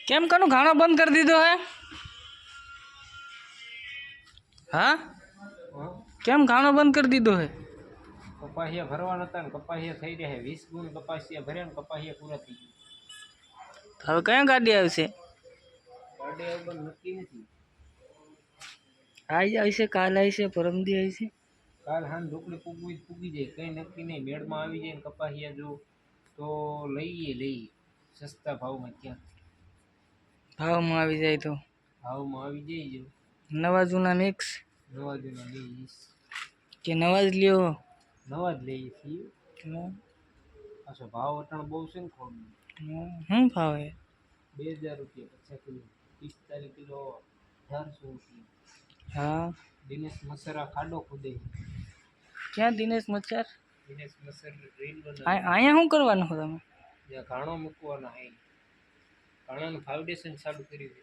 કેમ કનું ખાણો બંધ કરી દીધો હે? હા, કેમ ખાણો બંધ કરી દીધો હે? કપાસિયા ભરવાના હતા ને કપાસિયા થઈ રહ્યા 20 ગુણ કપાસિયા ભર્યા ને કપાસિયા પૂરા થઈ ગયા. હવે કયા ગાડી આવશે? ગાડી એવું નક્કી નથી. આજ આવશે, કાલ આવશે, પરમદી આવશે. કાલ હાન ઢોકળી પૂગી જાય, કઈ નક્કી નહીં. મેળમાં આવી જાય ને કપાસિયા જો તો લઈએ સસ્તા ભાવમાં. ક્યાં ભાવમાં આવી જાય તો ભાવમાં આવી જાય જો. નવા જૂના મિક્સ નવા જૂના લઈશ કે નવા જ લ્યો? નવા જ લઈએ છીએ. પાછો ભાવ અટાણ બહુ છે ને થોડું. શું ભાવ હે? 2000 રૂપિયા 50 કિલો, 45 કિલો 1800 રૂપિયા. હા, દિનેશ મસરા ખાડો ખુદે. ક્યાં દિનેશ મચ્છર? દિનેશ મસર રીલ અહીંયા શું કરવાનું છો તમે? જ્યાં ઘાણો મૂકવાના હે, ઘાણાનું ફાઉન્ડેશન ચાલુ કર્યું છે.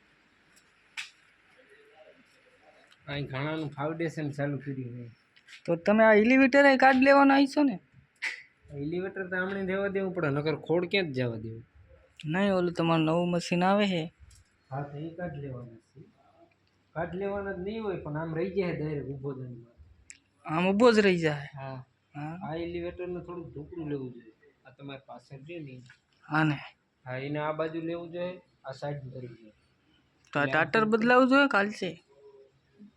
અહીં ઘાણાનું ફાઉન્ડેશન ચાલુ કર્યું છે. તો તમે આ એલિવેટર કાર્ડ લેવાનો આવીશો ને? એલિવેટર તો હમણાં જવા દેવું પડે, નકર ખોડ ક્યાં જ જવા દેવું. નહીં, ઓલું તમારું નવું મશીન આવે છે. હા, તો એ કાઢ લેવાના છે. કાઢ લેવાના જ નહીં હોય, પણ આમ રહી જાય ડાયરેક્ટ ઊભો દંડમાં. આમ ઊભો જ રહી જાય. હા, આ એલિવેટરને થોડુંક ઢોકળું લેવું જોઈએ. આ તમારી પાછળ છે ને, હા ને, હા, એને આ બાજુ લેવું જોઈએ, આ સાઈડ કરવું જોઈએ. તો આ ટાટર બદલાવું જોઈએ કાલશે?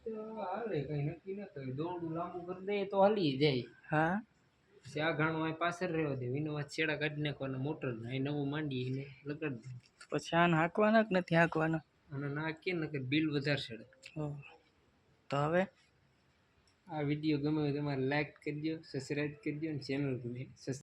તો હાલે, કંઈ નક્કી ન કરે. દોરડું લાંબુ કરી દઈએ તો હાલી જાય. હા, પછી આ ઘાણું અહીં પાછળ રહેવા દે, એનો છેડા કાઢી નાખવાના મોટર અહીં નવું માંડી એને લગાડી દે. પછી આને હાંકવાના કે નથી હાંકવાના? અને ના કે નકર બિલ વધારે ચડે. તો હવે આ વિડીયો ગમે તમારે લાઈક કરજો, સબસ્ક્રાઈબ કરજો અને ચેનલ